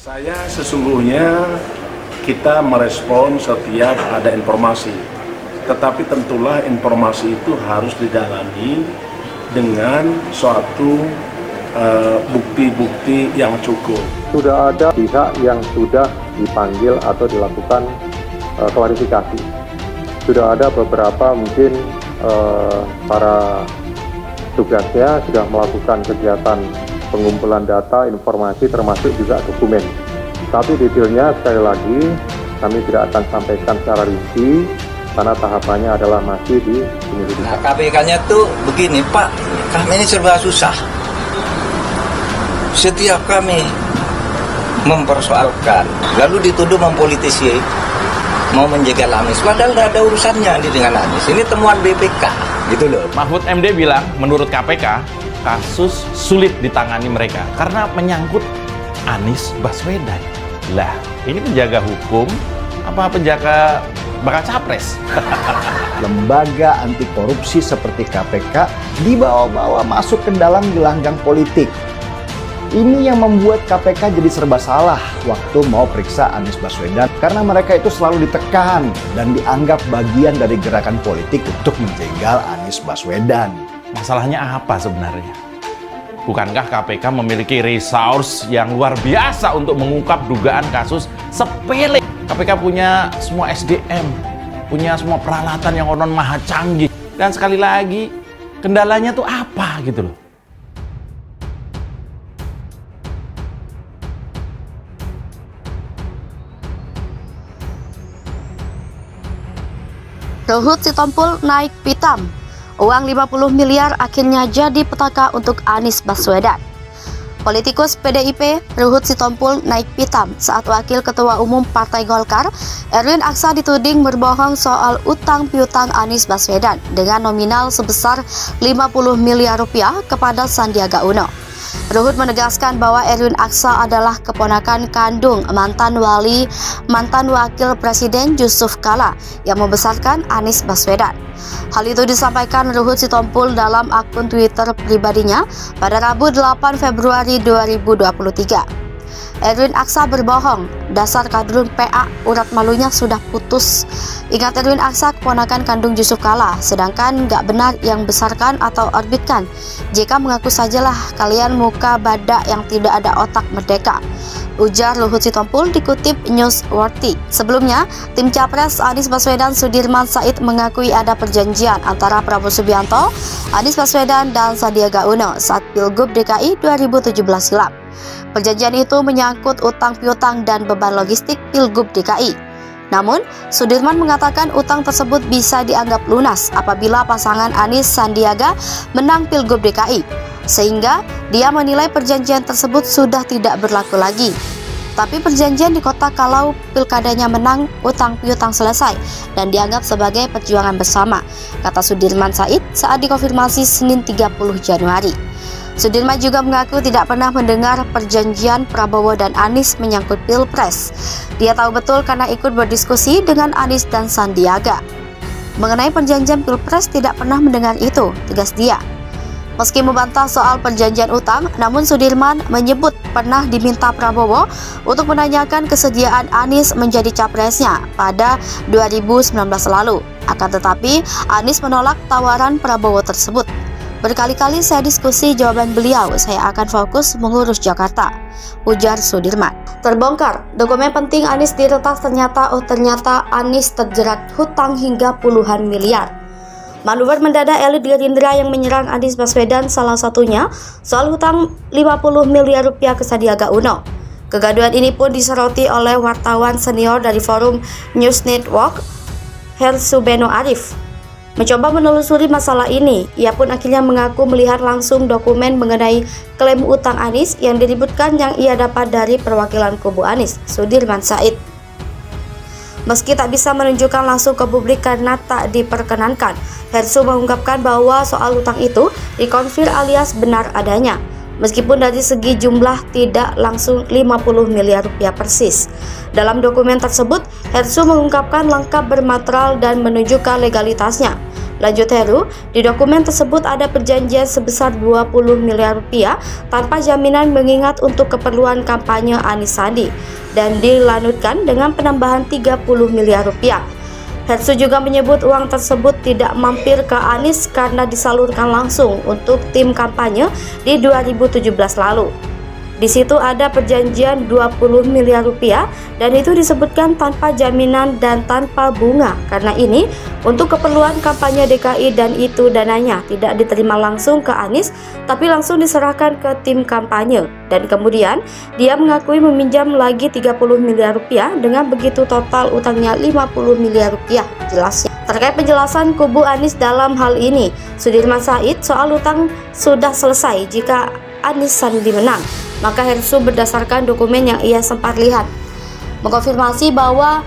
Saya sesungguhnya kita merespon setiap ada informasi, tetapi tentulah informasi itu harus didalami dengan suatu bukti-bukti yang cukup. Sudah ada pihak yang sudah dipanggil atau dilakukan klarifikasi. Sudah ada beberapa mungkin para tugasnya sudah melakukan kegiatan pengumpulan data, informasi, termasuk juga dokumen. Tapi detailnya sekali lagi kami tidak akan sampaikan secara rinci karena tahapannya adalah masih di penyelidikan. Nah, KPK-nya tuh begini, Pak, kami ini serba susah. Setiap kami mempersoalkan, lalu dituduh mempolitisi, mau menjegal Anies, padahal nggak ada urusannya dengan Anies. Ini temuan BPK, gitu loh. Mahfud MD bilang, menurut KPK, kasus sulit ditangani mereka karena menyangkut Anies Baswedan. Lah, ini penjaga hukum apa penjaga bakal capres? Lembaga anti korupsi seperti KPK dibawa-bawa masuk ke dalam gelanggang politik. Ini yang membuat KPK jadi serba salah waktu mau periksa Anies Baswedan karena mereka itu selalu ditekan dan dianggap bagian dari gerakan politik untuk menjegal Anies Baswedan. Masalahnya apa sebenarnya? Bukankah KPK memiliki resource yang luar biasa untuk mengungkap dugaan kasus sepele? KPK punya semua SDM, punya semua peralatan yang konon maha canggih. Dan sekali lagi, kendalanya tuh apa gitu loh? Ruhut Sitompul naik pitam. Uang 50 miliar akhirnya jadi petaka untuk Anies Baswedan. Politikus PDIP Ruhut Sitompul naik pitam saat Wakil Ketua Umum Partai Golkar Erwin Aksa dituding berbohong soal utang piutang Anies Baswedan dengan nominal sebesar 50 miliar rupiah kepada Sandiaga Uno. Ruhut menegaskan bahwa Erwin Aksa adalah keponakan kandung mantan Wakil Presiden Yusuf Kala yang membesarkan Anies Baswedan. Hal itu disampaikan Ruhut Sitompul dalam akun Twitter pribadinya pada Rabu 8 Februari 2023. Erwin Aksa berbohong, dasar kadrun PA, urat malunya sudah putus. Ingat, Erwin Aksa keponakan kandung Yusuf Kala, sedangkan nggak benar yang besarkan atau orbitkan. Jika mengaku sajalah kalian muka badak yang tidak ada otak merdeka, ujar Ruhut Sitompul dikutip Newsworthy. Sebelumnya, tim Capres Anies Baswedan Sudirman Said mengakui ada perjanjian antara Prabowo Subianto, Anies Baswedan, dan Sandiaga Uno saat Pilgub DKI 2017 silam. Perjanjian itu menyangkut utang piutang dan beban logistik Pilgub DKI. Namun, Sudirman mengatakan utang tersebut bisa dianggap lunas apabila pasangan Anies Sandiaga menang Pilgub DKI, sehingga dia menilai perjanjian tersebut sudah tidak berlaku lagi. Tapi perjanjian di kota kalau pilkadanya menang, utang piutang selesai dan dianggap sebagai perjuangan bersama, kata Sudirman Said saat dikonfirmasi Senin 30 Januari. Sudirman juga mengaku tidak pernah mendengar perjanjian Prabowo dan Anies menyangkut Pilpres. Dia tahu betul karena ikut berdiskusi dengan Anies dan Sandiaga. Mengenai perjanjian Pilpres tidak pernah mendengar itu, tegas dia. Meski membantah soal perjanjian utang, namun Sudirman menyebut pernah diminta Prabowo untuk menanyakan kesediaan Anies menjadi capresnya pada 2019 lalu. Akan tetapi, Anies menolak tawaran Prabowo tersebut. Berkali-kali saya diskusi, jawaban beliau, saya akan fokus mengurus Jakarta, ujar Sudirman. Terbongkar, dokumen penting Anies diretas ternyata Anies terjerat hutang hingga puluhan miliar. Manuver mendadak elit Gerindra yang menyerang Anies Baswedan salah satunya soal hutang 50 miliar rupiah ke Sandiaga Uno. Kegaduhan ini pun disoroti oleh wartawan senior dari forum News Network, Hersubeno Arif. Mencoba menelusuri masalah ini, ia pun akhirnya mengaku melihat langsung dokumen mengenai klaim utang Anies yang diributkan yang ia dapat dari perwakilan kubu Anies, Sudirman Said. Meski tak bisa menunjukkan langsung ke publik karena tak diperkenankan, Hersu mengungkapkan bahwa soal utang itu dikonfir alias benar adanya. Meskipun dari segi jumlah tidak langsung 50 miliar rupiah persis. Dalam dokumen tersebut, Hersu mengungkapkan lengkap bermateral dan menunjukkan legalitasnya. Lanjut Heru, di dokumen tersebut ada perjanjian sebesar 20 miliar rupiah tanpa jaminan mengingat untuk keperluan kampanye Anies Sandi dan dilanjutkan dengan penambahan 30 miliar rupiah. Hersu juga menyebut uang tersebut tidak mampir ke Anies karena disalurkan langsung untuk tim kampanye di 2017 lalu. Di situ ada perjanjian 20 miliar rupiah dan itu disebutkan tanpa jaminan dan tanpa bunga. Karena ini untuk keperluan kampanye DKI dan itu dananya tidak diterima langsung ke Anies tapi langsung diserahkan ke tim kampanye. Dan kemudian dia mengakui meminjam lagi 30 miliar rupiah dengan begitu total utangnya 50 miliar rupiah. Jelasnya. Terkait penjelasan kubu Anies dalam hal ini, Sudirman Said soal utang sudah selesai jika Anies Sandi menang. Maka Hersu berdasarkan dokumen yang ia sempat lihat mengkonfirmasi bahwa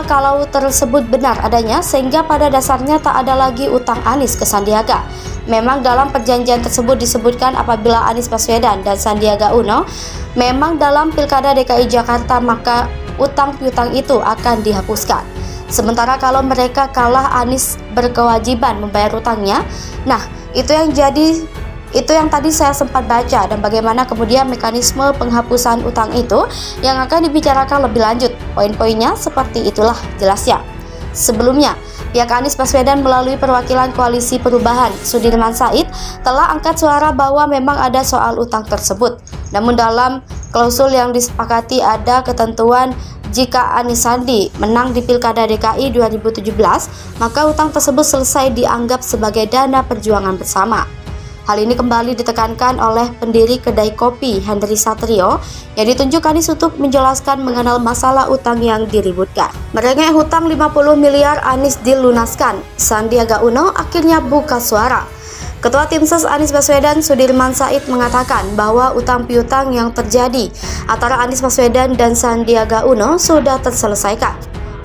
kalau tersebut benar adanya sehingga pada dasarnya tak ada lagi utang Anies ke Sandiaga. Memang dalam perjanjian tersebut disebutkan apabila Anies Baswedan dan Sandiaga Uno memang dalam Pilkada DKI Jakarta maka utang piutang itu akan dihapuskan. Sementara kalau mereka kalah Anies berkewajiban membayar utangnya. Nah, itu yang tadi saya sempat baca dan bagaimana kemudian mekanisme penghapusan utang itu yang akan dibicarakan lebih lanjut. Poin-poinnya seperti itulah jelasnya. Sebelumnya, pihak Anies Baswedan melalui perwakilan Koalisi Perubahan, Sudirman Said, telah angkat suara bahwa memang ada soal utang tersebut. Namun dalam klausul yang disepakati ada ketentuan jika Anies Sandi menang di Pilkada DKI 2017, maka utang tersebut selesai dianggap sebagai dana perjuangan bersama. Hal ini kembali ditekankan oleh pendiri kedai kopi Henry Satrio yang ditunjuk Anies untuk menjelaskan mengenal masalah utang yang diributkan. Merengek hutang 50 miliar Anies dilunaskan, Sandiaga Uno akhirnya buka suara. Ketua Tim Ses Anies Baswedan Sudirman Said mengatakan bahwa utang piutang yang terjadi antara Anies Baswedan dan Sandiaga Uno sudah terselesaikan.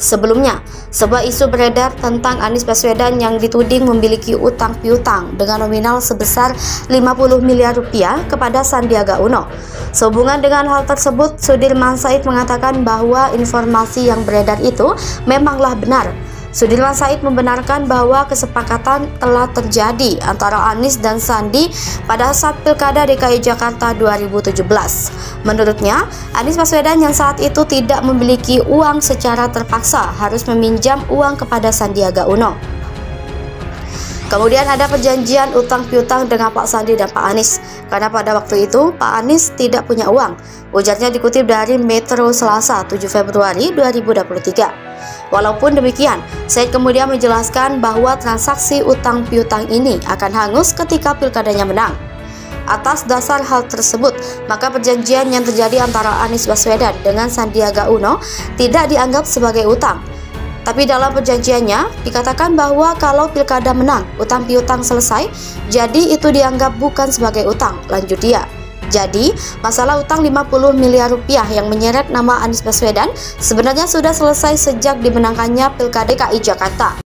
Sebelumnya, sebuah isu beredar tentang Anies Baswedan yang dituding memiliki utang piutang dengan nominal sebesar 50 miliar rupiah kepada Sandiaga Uno. Sehubungan dengan hal tersebut, Sudirman Said mengatakan bahwa informasi yang beredar itu memanglah benar. Sudirman Said membenarkan bahwa kesepakatan telah terjadi antara Anies dan Sandi pada saat Pilkada DKI Jakarta 2017. Menurutnya, Anies Baswedan yang saat itu tidak memiliki uang secara terpaksa harus meminjam uang kepada Sandiaga Uno. Kemudian ada perjanjian utang piutang dengan Pak Sandi dan Pak Anies, karena pada waktu itu Pak Anies tidak punya uang. Ujarnya dikutip dari Metro Selasa 7 Februari 2023. Walaupun demikian, Said kemudian menjelaskan bahwa transaksi utang piutang ini akan hangus ketika pilkadanya menang. Atas dasar hal tersebut, maka perjanjian yang terjadi antara Anies Baswedan dengan Sandiaga Uno tidak dianggap sebagai utang. Tapi dalam perjanjiannya dikatakan bahwa kalau pilkada menang, utang piutang selesai, jadi itu dianggap bukan sebagai utang, lanjut dia. Jadi, masalah utang 50 miliar rupiah yang menyeret nama Anies Baswedan sebenarnya sudah selesai sejak dimenangkannya Pilkada DKI Jakarta.